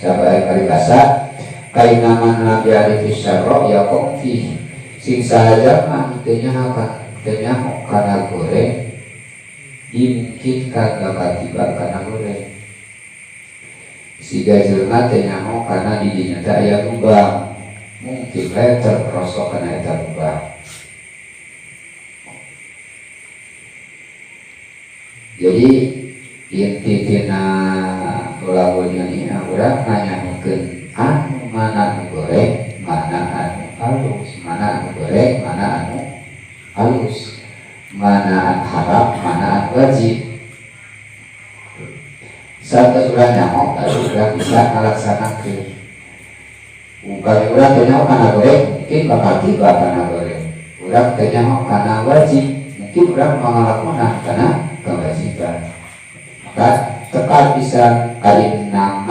sabae paribasa kainaman nabi arifis syarro ya komfi sing saja mah tenya kana goreng imkin kagak tiba kana goreng siga jelma tenya kana didinya tak aya lubang mungkin terperosok kana eta lubang. Jadi inti tina lagunya ini urang nanyakeun anu mana anu goreng, mana anu halus, mana anu goreng, mana anu halus, mana anu haram, mana anu wajib. Saat urang nyamuk lalu urang bisa ngalaksanakeun. Ungkap urang teh nyaho kana goreng, mungkin bakal tiba kana goreng. Urang teh nyaho kana wajib, mungkin urang mangalakonan kana kewajiban. Maka tekal bisa kain nama